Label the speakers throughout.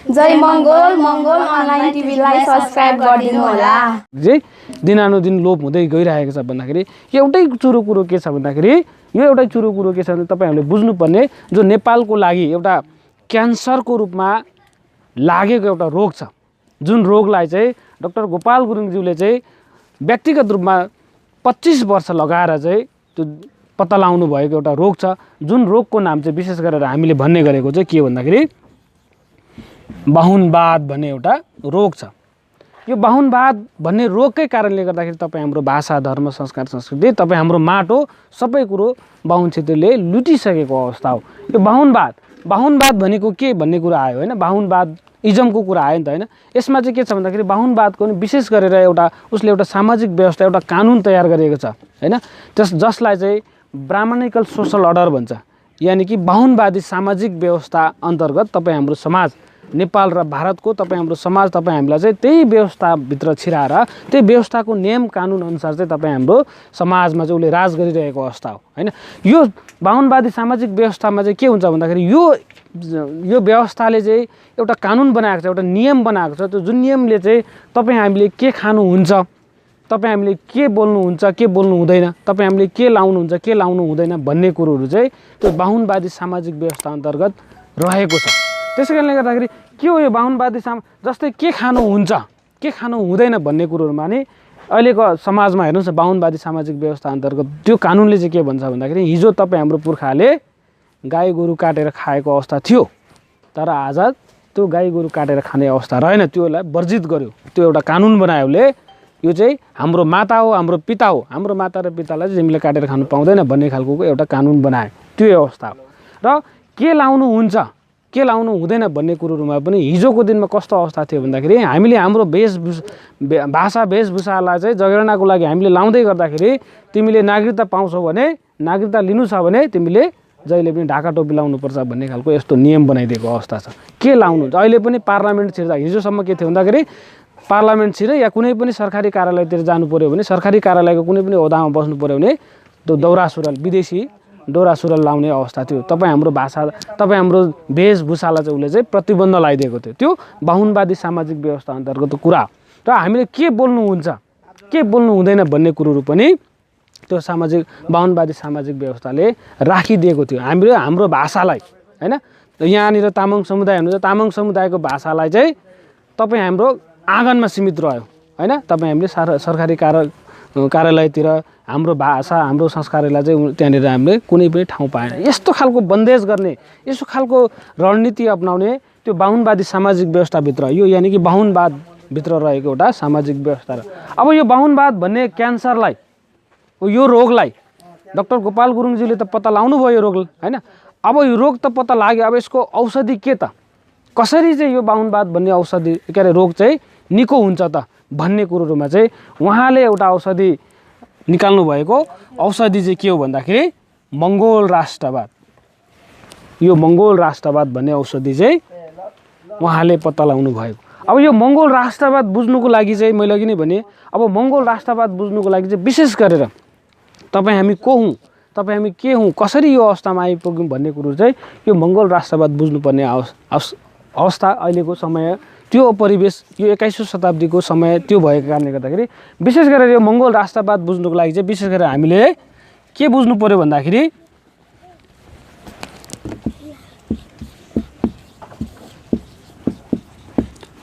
Speaker 1: जय मङ्गोल मङ्गोल online टिभीलाई subscribe गरिदिनु होला।
Speaker 2: दिनानुदिन लोप हुँदै गइरहेको छ भन्दाखेरि एउटै कुरो के छ भन्दाखेरि यो एउटै कुरो के छ भने तपाईहरुले बुझ्नुपर्ने जो नेपालको लागि एउटा क्यान्सरको रूपमा लागेको एउटा रोग छ, जुन रोगलाई चाहिँ डाक्टर गोपाल गुरुङज्यूले चाहिँ व्यक्तिगत रूपमा 25 वर्ष लगाएर चाहिँ त्यो पत्ता लगाउनु भएको एउटा रोग छ, जुन रोगको नाम चाहिँ विशेष गरेर हामीले भन्ने गरेको चाहिँ के भन्दाखेरि बाहुनवाद भन्ने एउटा रोग छ। यो बाहुनवाद भन्ने रोगकै कारणले गर्दाखेरि तपाईँ हाम्रो भाषा, धर्म, संस्कार, संस्कृति, तपाईँ हाम्रो माटो सबै कुरो बाहुन क्षेत्रले लुटिसकेको अवस्था हो। यो बाहुनवाद भनेको के भन्ने कुरा आयो हैन, बाहुनवाद इजमको कुरा आयो नि त हैन। यसमा चाहिँ के छ भन्दाखेरि बाहुनवादको नि विशेष गरेर उसले एउटा सामाजिक व्यवस्था, एउटा कानुन तयार गरेको छ हैन, जसलाई चाहिँ ब्राह्मणिकल सोशल अर्डर भन्छ। यानी कि बाहुनवादी सामाजिक व्यवस्था अन्तर्गत तपाईँ हाम्रो समाज नेपाल र भारतको तपाईँ हाम्रो समाज, तपाईँ हामीलाई चाहिँ त्यही व्यवस्थाभित्र छिराएर त्यही व्यवस्थाको नियम कानुन अनुसार चाहिँ तपाईँ हाम्रो समाजमा चाहिँ उसले राज गरिरहेको अवस्था हो हैन। यो बाहुनवादी सामाजिक व्यवस्थामा चाहिँ के हुन्छ भन्दाखेरि यो व्यवस्थाले चाहिँ एउटा कानुन बनाएको छ, एउटा नियम बनाएको छ। त्यो जुन नियमले चाहिँ तपाईँ हामीले के खानुहुन्छ, तपाईँ हामीले के बोल्नुहुन्छ, के बोल्नु हुँदैन, तपाईँ हामीले के लाउनुहुन्छ, के लाउनु हुँदैन भन्ने कुरोहरू चाहिँ त्यो बाहुनवादी सामाजिक व्यवस्था अन्तर्गत रहेको छ। त्यसै कारणले गर्दाखेरि के हो यो बाहुनवादी जस्तै के खानुहुन्छ, के खानु हुँदैन भन्ने कुरोहरूमा नि अहिलेको समाजमा हेर्नुहोस् न, बाहुनवादी सामाजिक व्यवस्था अन्तर्गत त्यो कानुनले चाहिँ के भन्छ भन्दाखेरि हिजो तपाईँ हाम्रो पुर्खाले गाई गोरु काटेर खाएको अवस्था थियो, तर आज त्यो गाई गोरु काटेर खाने अवस्था रहेन, त्योलाई वर्जित गर्यो। त्यो एउटा कानुन बनायोले यो चाहिँ हाम्रो माता हो, हाम्रो पिता हो, हाम्रो माता र पितालाई चाहिँ तिमीले काटेर खानु पाउँदैन भन्ने खालको एउटा कानुन बनायो, त्यो अवस्था हो। र के लाउनु हुन्छ, के लाउनु हुँदैन भन्ने कुरोहरूमा पनि हिजोको दिनमा कस्तो अवस्था थियो भन्दाखेरि हामीले हाम्रो भाषा वेशभूषालाई चाहिँ जगेर्नाको लागि हामीले लाउँदै गर्दाखेरि तिमीले नागरिकता पाउँछौ भने, नागरिकता लिनु छ भने तिमीले जहिले पनि ढाका टोपी लाउनुपर्छ भन्ने खालको यस्तो नियम बनाइदिएको अवस्था छ। के लाउनु हुन्छ, अहिले पनि पार्लियामेन्ट छिर्दा हिजोसम्म के थियो भन्दाखेरि पार्लियामेन्ट छिर या कुनै पनि सरकारी कार्यालयतिर जानु पर्यो भने, सरकारी कार्यालयको कुनै पनि ओहदामा बस्नु पर्यो भने त्यो दौरा सुरुवाल, विदेशी दौरा सुरुवाल लाउने अवस्था थियो। तपाईँ हाम्रो भाषा, तपाईँ हाम्रो वेशभूषालाई चाहिँ उसले चाहिँ प्रतिबन्ध लगाइदिएको थियो। त्यो बाहुनवादी सामाजिक व्यवस्था अन्तर्गतको कुरा र हामीले के बोल्नुहुन्छ, के बोल्नु हुँदैन भन्ने कुरोहरू पनि त्यो बाहुनवादी सामाजिक व्यवस्थाले राखिदिएको थियो। हाम्रो भाषालाई हैन, यहाँनिर तामाङ समुदाय हुनुहुन्छ, तामाङ समुदायको भाषालाई चाहिँ तपाईँ हाम्रो आँगनमा सीमित रह्यो हैन। तपाईँ हामीले सरकारी कार्यालयतिर हाम्रो भाषा, हाम्रो संस्कारलाई चाहिँ त्यहाँनिर हामीले कुनै पनि ठाउँ पाएन। यस्तो खालको बन्देज गर्ने, यस्तो खालको रणनीति अपनाउने त्यो बाहुनवादी सामाजिक व्यवस्थाभित्र, यो यानि कि बाहुनवादभित्र रहेको एउटा सामाजिक व्यवस्था। अब यो बाहुनवाद भन्ने क्यान्सरलाई, यो रोगलाई डाक्टर गोपाल गुरुङज्यूले त पत्ता लाउनु भयो यो रोग हैन। अब यो रोग त पत्ता लाग्यो, अब यसको औषधि के त, कसरी चाहिँ यो बाहुनवाद भन्ने औषधि के अरे रोग चाहिँ निको हुन्छ त भन्ने कुरोहरूमा चाहिँ उहाँले एउटा औषधि निकाल्नु भएको औषधि चाहिँ के हो भन्दाखेरि मङ्गोल राष्ट्रवाद। यो मङ्गोल राष्ट्रवाद भन्ने औषधि चाहिँ उहाँले पत्ता लगाउनु भएको। अब यो मङ्गोल राष्ट्रवाद बुझ्नुको लागि चाहिँ मैले अघि नै भने, अब मङ्गोल राष्ट्रवाद बुझ्नुको लागि चाहिँ विशेष गरेर तपाईँ हामी को हौँ, तपाईँ हामी के हौँ, कसरी यो अवस्थामा आइपुग्यौँ भन्ने कुरो चाहिँ यो मङ्गोल राष्ट्रवाद बुझ्नुपर्ने अवस्था अहिलेको समय, त्यो परिवेश, यो 21औं शताब्दीको समय त्यो भएको कारणले गर्दाखेरि विशेष गरेर यो मङ्गोल राष्ट्रवाद बुझ्नुको लागि चाहिँ विशेष गरेर हामीले के बुझ्नु पर्यो भन्दाखेरि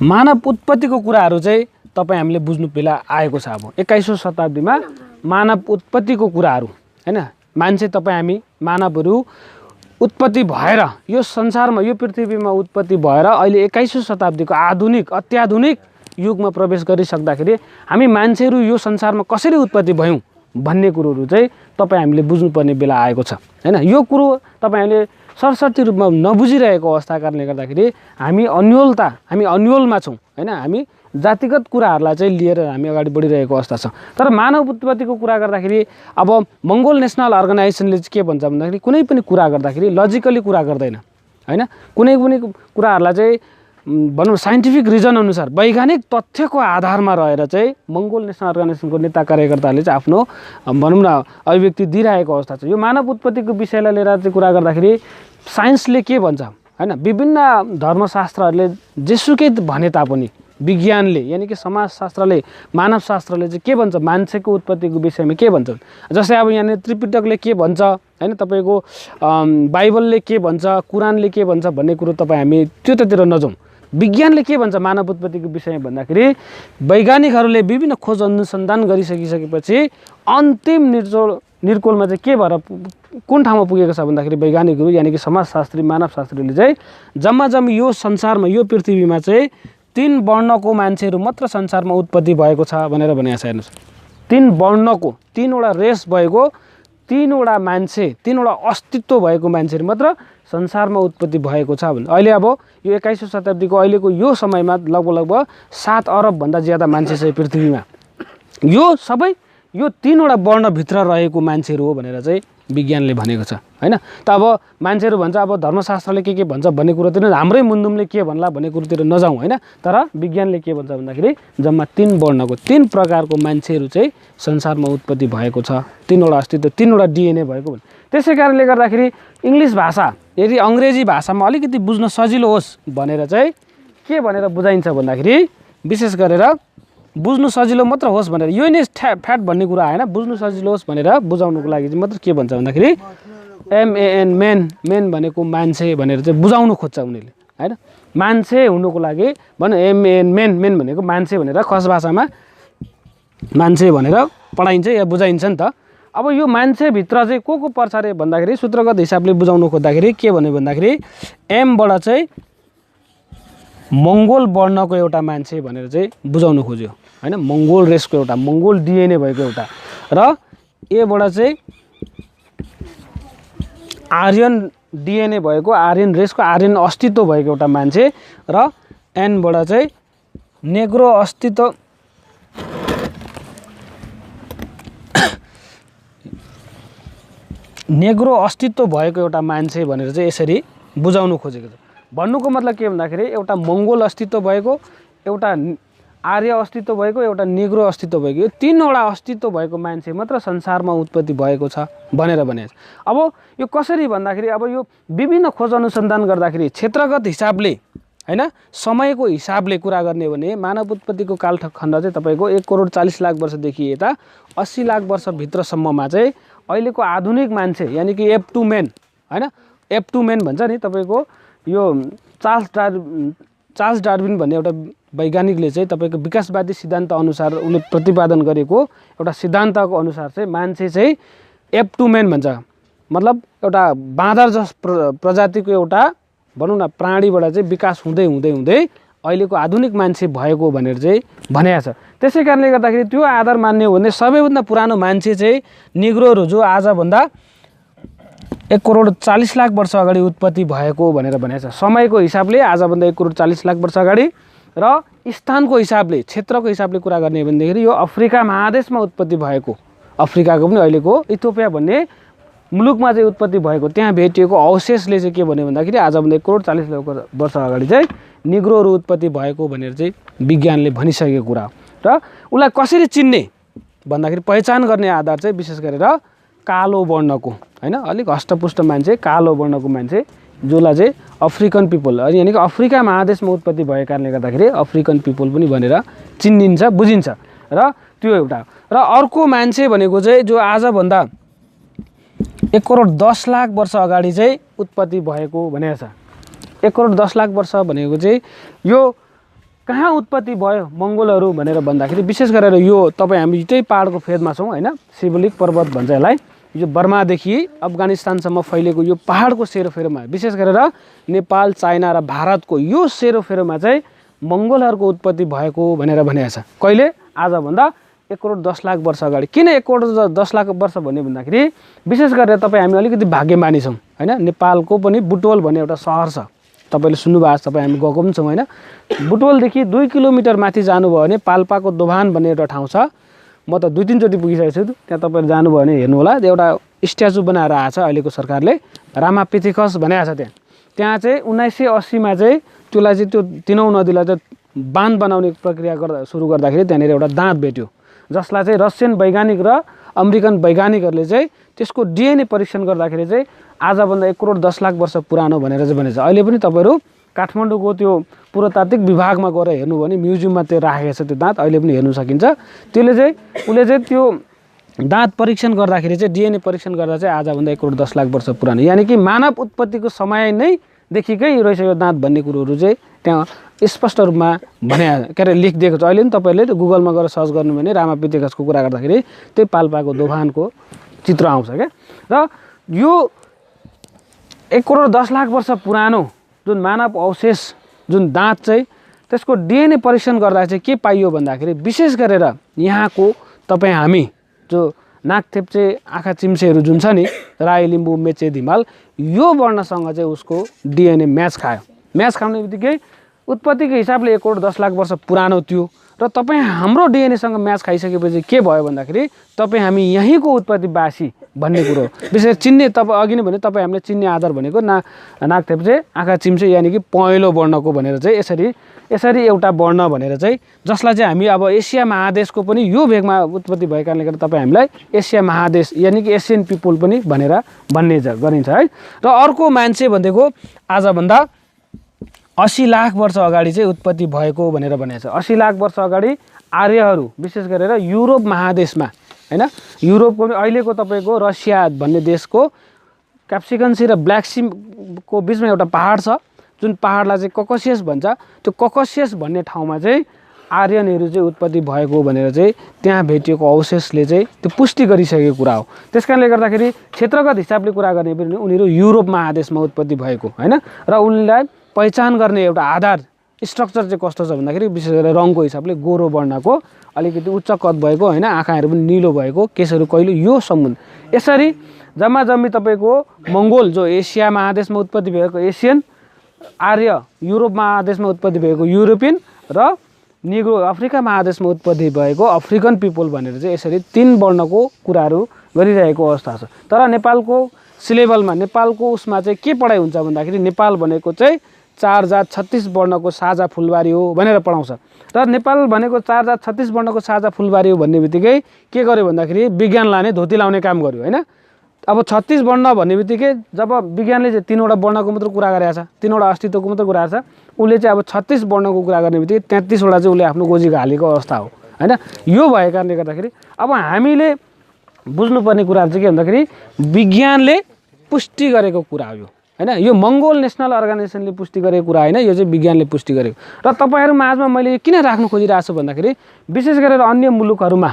Speaker 2: मानव उत्पत्तिको कुराहरू चाहिँ तपाईँ हामीले बुझ्नु बेला आएको छ। अब 21औं शताब्दीमा मानव उत्पत्तिको कुराहरू हैन, मान्छे तपाईँ हामी मानवहरू उत्पत्ति भएर यो संसारमा, यो पृथ्वीमा उत्पत्ति भएर अहिले 21औं शताब्दीको आधुनिक अत्याधुनिक युगमा प्रवेश गरिसक्दाखेरि हामी मान्छेहरू यो संसारमा कसरी उत्पत्ति भयौँ भन्ने कुरोहरू चाहिँ तपाईँ हामीले बुझ्नुपर्ने बेला आएको छ हैन। यो कुरो तपाईँहरूले सरसर्ती रूपमा नबुझिरहेको अवस्थाको कारणले गर्दाखेरि हामी अन्योलमा छौँ हैन। हामी जातिगत कुराहरूलाई चाहिँ लिएर हामी अगाडि बढिरहेको अवस्था छ। तर मानव उत्पत्तिको कुरा गर्दाखेरि अब मङ्गोल नेसनल अर्गनाइजेसनले चाहिँ के भन्छ भन्दाखेरि कुनै पनि कुरा गर्दाखेरि लजिकली कुरा गर्दैन हैन। कुनै पनि कुराहरूलाई चाहिँ भनौँ साइन्टिफिक रिजन अनुसार, वैज्ञानिक तथ्यको आधारमा रहेर चाहिँ मङ्गोल नेसनल अर्गनाइजेसनको नेता कार्यकर्ताहरूले चाहिँ आफ्नो भनौँ न अभिव्यक्ति दिइरहेको अवस्था छ। यो मानव उत्पत्तिको विषयलाई लिएर चाहिँ कुरा गर्दाखेरि साइन्सले के भन्छ हैन। विभिन्न धर्मशास्त्रहरूले जेसुकै भने तापनि विज्ञानले यानि कि समाजशास्त्रले मानवशास्त्रले चाहिँ के भन्छ मान्छेको उत्पत्तिको विषयमा के भन्छ। जस्तै अब यहाँनिर त्रिपिटकले के भन्छ हैन, तपाईँको बाइबलले के भन्छ, कुरानले के भन्छ भन्ने कुरो तपाईँ हामी त्यतातिर नजाउँ। विज्ञानले के भन्छ मानव उत्पत्तिको विषयमा भन्दाखेरि वैज्ञानिकहरूले विभिन्न खोज अनुसन्धान गरिसकिसकेपछि अन्तिम निर्कोलमा चाहिँ के भएर कुन ठाउँमा पुगेको छ भन्दाखेरि वैज्ञानिकहरू यानि कि समाजशास्त्री मानवशास्त्रीले चाहिँ जम्मा यो संसारमा यो पृथ्वीमा चाहिँ 3 वर्णको मान्छेहरू मात्र संसारमा उत्पत्ति भएको छ भनेर भनेको छ। हेर्नुहोस्, 3 वर्णको 3वटा रेस भएको 3वटा मान्छे 3वटा अस्तित्व भएको मान्छेहरू मात्र संसारमा उत्पत्ति भएको छ भने अहिले अब यो 21औं शताब्दीको अहिलेको यो समयमा लगभग 7 अरबभन्दा ज्यादा मान्छे छ पृथ्वीमा। यो सबै यो 3वटा वर्णभित्र रहेको मान्छेहरू हो भनेर चाहिँ विज्ञानले भनेको छ हैन। त अब मान्छेहरू भन्छ अब धर्मशास्त्रले के भन्छ भन्ने कुरोतिर हाम्रै मुन्दुमले के भन्ला भन्ने कुरोतिर नजाउँ हैन। तर विज्ञानले के भन्छ भन्दाखेरि जम्मा 3 वर्णको 3 प्रकारको मान्छेहरू चाहिँ संसारमा उत्पत्ति भएको छ, 3वटा अस्तित्व 3वटा डिएनए भएको भन्छ। त्यसै कारणले गर्दाखेरि इङ्ग्लिस भाषा यदि अङ्ग्रेजी भाषामा अलिकति बुझ्न सजिलो होस् भनेर चाहिँ के भनेर बुझाइन्छ भन्दाखेरि विशेष गरेर बुझ्नु सजिलो मात्र होस् भनेर यो नै फ्याट भन्ने कुरा हैन, बुझ्नु सजिलो होस् भनेर बुझाउनुको लागि चाहिँ मात्र के भन्छ भन्दाखेरि एमएएन मेन भनेको मान्छे भनेर चाहिँ बुझाउनु खोज्छ उनीहरूले हैन। मान्छे हुनुको लागि भन एमएएन मेन भनेको मान्छे भनेर खस भाषामा मान्छे भनेर पढाइन्छ या बुझाइन्छ नि त। अब यो मान्छेभित्र चाहिँ को पर्छ अरे भन्दाखेरि सूत्रगत हिसाबले बुझाउनु खोज्दाखेरि के भन्यो भन्दाखेरि एमबाट चाहिँ मङ्गोल वर्णको एउटा मान्छे भनेर चाहिँ बुझाउनु खोज्यो हैन, मङ्गोल रेसको एउटा मङ्गोल डिएनए भएको एउटा, र एबाट चाहिँ आर्यन डिएनए भएको आर्यन रेसको आर्यन अस्तित्व भएको एउटा मान्छे, र एनबाट चाहिँ नेग्रो अस्तित्व नेग्रो अस्तित्व भएको एउटा मान्छे भनेर चाहिँ यसरी बुझाउनु खोजेको छ। भन्नुको मतलब के भन्दाखेरि एउटा मङ्गोल अस्तित्व भएको, एउटा आर्य अस्तित्व भएको, एउटा नेग्रो अस्तित्व भएको, यो 3वटा अस्तित्व भएको मान्छे मात्र संसारमा उत्पत्ति भएको छ भनेर भनेको छ। अब यो कसरी भन्दाखेरि अब यो विभिन्न खोज अनुसन्धान गर्दाखेरि क्षेत्रगत हिसाबले हैन समयको हिसाबले कुरा गर्ने हो भने मानव उत्पत्तिको कालखण्ड चाहिँ तपाईँको 1,40,00,000 वर्षदेखि यता 80 लाख वर्षभित्रसम्ममा चाहिँ अहिलेको आधुनिक मान्छे यानि कि एफ2 मेन हैन, एफ2 मेन भन्छ नि तपाईँको यो चार्ल्स डार्विन भन्ने एउटा वैज्ञानिकले चाहिँ तपाईँको विकासवादी सिद्धान्त अनुसार उनले प्रतिपादन गरेको एउटा सिद्धान्तको अनुसार चाहिँ मान्छे चाहिँ एफ2 मेन भन्छ। मतलब एउटा बाँदर जस प्रजातिको एउटा भनौँ न प्राणीबाट चाहिँ विकास हुँदै हुँदै हुँदै अहिलेको आधुनिक मान्छे भएको भनेर चाहिँ भनेको छ। त्यसै कारणले गर्दाखेरि त्यो आधार मान्ने हो भने सबैभन्दा पुरानो मान्छे चाहिँ निग्रोहरू जो आजभन्दा 1,40,00,000 वर्ष अगाडि उत्पत्ति भएको भनेर भनेको छ। समयको हिसाबले आजभन्दा 1,40,00,000 वर्ष अगाडि र स्थानको हिसाबले क्षेत्रको हिसाबले कुरा गर्ने हो भनेदेखि यो अफ्रिका महादेशमा उत्पत्ति भएको, अफ्रिकाको पनि अहिलेको इथियोपिया भन्ने मुलुकमा चाहिँ उत्पत्ति भएको त्यहाँ भेटिएको अवशेषले चाहिँ के भन्यो भन्दाखेरि आजभन्दा 1,40,00,000 वर्ष अगाडि चाहिँ निग्रोहरू उत्पत्ति भएको भनेर चाहिँ विज्ञानले भनिसकेको कुरा हो। र उसलाई कसरी चिन्ने भन्दाखेरि पहिचान गर्ने आधार चाहिँ विशेष गरेर कालो वर्णको हैन, अलिक हष्टपुष्ट मान्छे कालो वर्णको मान्छे जसलाई चाहिँ अफ्रिकन पिपल यानि कि अफ्रिका महादेशमा उत्पत्ति भएको कारणले गर्दाखेरि अफ्रिकन पिपल पनि भनेर चिनिन्छ बुझिन्छ। र त्यो एउटा र अर्को मान्छे भनेको चाहिँ जो आजभन्दा 1,10,00,000 वर्ष अगाडि चाहिँ उत्पत्ति भएको भनेको छ। 1,10,00,000 वर्ष भनेको चाहिँ यो कहाँ उत्पत्ति भयो मङ्गोलहरू भनेर भन्दाखेरि विशेष गरेर यो तपाईँ हामी त्यही पहाडको फेदमा छौँ हैन, शिवलिक पर्वत भन्छ यसलाई। यो बर्मादेखि अफगानिस्तानसम्म फैलेको यो पहाडको सेरोफेरोमा विशेष गरेर नेपाल चाइना र भारतको यो सेरोफेरोमा चाहिँ मङ्गोलहरूको उत्पत्ति भएको भनेर भनेको छ। कहिले आजभन्दा 1,10,00,000 वर्ष अगाडि। किन 1,10,00,000 वर्ष भन्यो भन्दाखेरि विशेष गरेर तपाईँ हामी अलिकति भाग्यमानी छौँ हैन। नेपालको पनि बुटवल भन्ने एउटा सहर छ, तपाईँले सुन्नुभएको छ, तपाईँ हामी गएको पनि छौँ हैन। बुटवलदेखि 2 किलोमिटर माथि जानुभयो भने पाल्पाको दोभान भन्ने एउटा ठाउँ छ। म त 2-3 चोटि पुगिसकेको छु, त्यहाँ तपाईँले जानुभयो भने हेर्नु होला। एउटा स्ट्याचु बनाएर आएको छ अहिलेको सरकारले, रामापिथिकस भनेको छ त्यहाँ चाहिँ 1980मा चाहिँ त्यसलाई चाहिँ त्यो तिनौँ नदीलाई चाहिँ बाँध बनाउने प्रक्रिया सुरु गर्दाखेरि त्यहाँनिर एउटा दाँत भेट्यो जसलाई चाहिँ रसियन वैज्ञानिक र अमेरिकन वैज्ञानिकहरूले चाहिँ त्यसको डिएनए परीक्षण गर्दाखेरि चाहिँ आजभन्दा 1 करोड 10 लाख वर्ष पुरानो भनेर चाहिँ भनेछ। अहिले पनि तपाईँहरू काठमाडौँको त्यो पुरातात्विक विभागमा गएर हेर्नु भने म्युजियममा त्यो राखेको छ त्यो दाँत अहिले पनि हेर्न सकिन्छ। त्यसले चाहिँ उसले चाहिँ त्यो दाँत परीक्षण गर्दाखेरि चाहिँ डिएनए परीक्षण गर्दा चाहिँ आजभन्दा 1 करोड 10 लाख वर्ष पुरानो, यानि कि मानव उत्पत्तिको समय नै देखिकै रहेछ यो दाँत भन्ने कुरोहरू चाहिँ त्यहाँ स्पष्ट रूपमा भने के अरे लेखिदिएको छ। अहिले पनि तपाईँहरूले गुगलमा गएर सर्च गर्नु भने रामापिथेकसको कुरा गर्दाखेरि त्यही पाल्पाको दोभानको चित्र आउँछ क्या। र यो 1 करोड 10 लाख वर्ष पुरानो जुन मानव अवशेष जुन दाँत चाहिँ त्यसको डिएनए परीक्षण गर्दा चाहिँ के पाइयो भन्दाखेरि विशेष गरेर यहाँको तपाईँ हामी जो नाकथेप्चे आँखा चिम्सेहरू जुन छ नि राई लिम्बू मेचे धिमाल यो वर्णसँग चाहिँ उसको डिएनए म्याच खायो। म्याच खाउने बित्तिकै उत्पत्तिको हिसाबले 1 करोड 10 लाख वर्ष पुरानो थियो र तपाईँ हाम्रो डिएनएसँग म्याच खाइसकेपछि के भयो भन्दाखेरि तपाईँ हामी यहीँको उत्पत्तिवासी भन्ने कुरो विशेष चिन्ने। तपाईँ अघि नै भने तपाईँ हामीले चिन्ने आधार भनेको नाकथेप्चे आँखा चिम्से यानि कि पहेँलो वर्णको भनेर चाहिँ यसरी एउटा वर्ण भनेर चाहिँ जसलाई चाहिँ हामी अब एसिया महादेशको पनि यो भेगमा उत्पत्ति भएको कारणले गर्दा तपाईँ हामीलाई एसिया महादेश यानि कि एसियन पिपुल पनि भनेर भन्ने गरिन्छ है। र अर्को मान्छे भनेको आजभन्दा 80 लाख वर्ष अगाडि चाहिँ उत्पत्ति भएको भनेर भनेको छ। 80 लाख वर्ष अगाडि आर्यहरू विशेष गरेर युरोप महादेशमा हैन, युरोपको अहिलेको तपाईँको रसिया भन्ने देशको क्याप्सिकन सी र ब्ल्याक सीको बिचमा एउटा पहाड छ जुन पहाडलाई चाहिँ ककसियस भन्छ। त्यो ककसियस भन्ने ठाउँमा चाहिँ आर्यनहरू चाहिँ उत्पत्ति भएको भनेर चाहिँ त्यहाँ भेटिएको अवशेषले चाहिँ त्यो पुष्टि गरिसकेको कुरा हो। त्यसकारणले गर्दाखेरि क्षेत्रगत हिसाबले कुरा गर्ने पनि उनीहरू युरोप महादेशमा उत्पत्ति भएको हैन। र उनलाई पहिचान गर्ने एउटा आधार स्ट्रक्चर चाहिँ कस्तो छ भन्दाखेरि विशेष गरेर रङको हिसाबले गोरो वर्णको अलिकति उच्च कद भएको हैन, आँखाहरू पनि निलो भएको, केसहरू कैलो, यो सम्बन्ध। यसरी जम्मा जम्मी तपाईँको मङ्गोल जो एसिया महादेशमा उत्पत्ति भएको एसियन, आर्य युरोप महादेशमा उत्पत्ति भएको युरोपियन र निग्रो अफ्रिका महादेशमा उत्पत्ति भएको अफ्रिकन पिपल भनेर चाहिँ यसरी 3 वर्णको कुराहरू गरिरहेको अवस्था छ। तर नेपालको सिलेबलमा नेपालको उसमा चाहिँ के पढाइ हुन्छ भन्दाखेरि नेपाल भनेको चाहिँ 4 जात 36 वर्णको साझा फुलबारी हो भनेर पढाउँछ। र नेपाल भनेको 4 जात 36 वर्णको साझा फुलबारी हो भन्ने बित्तिकै के गर्यो भन्दाखेरि विज्ञानलाई नै धोती लाउने काम गर्यो हैन। अब 36 वर्ण भन्ने बित्तिकै जब विज्ञानले चाहिँ 3 वटा वर्णको मात्र कुरा गरेको छ, 3 वटा अस्तित्वको मात्र कुरा छ, उसले चाहिँ अब 36 वर्णको कुरा गर्ने बित्तिकै 33 वटा चाहिँ उसले आफ्नो गोजीको हालेको अवस्था हो हैन। यो भएको कारणले गर्दाखेरि अब हामीले बुझ्नुपर्ने कुराहरू चाहिँ के भन्दाखेरि विज्ञानले पुष्टि गरेको कुरा हो यो हैन। यो मङ्गोल नेसनल अर्गनाइजेसनले पुष्टि गरेको कुरा हैन, यो चाहिँ विज्ञानले पुष्टि गरेको। र तपाईहरु माझमा मैले किन राख्न खोजिरहेको छु भन्दाखेरि विशेष गरेर अन्य मुलुकहरुमा,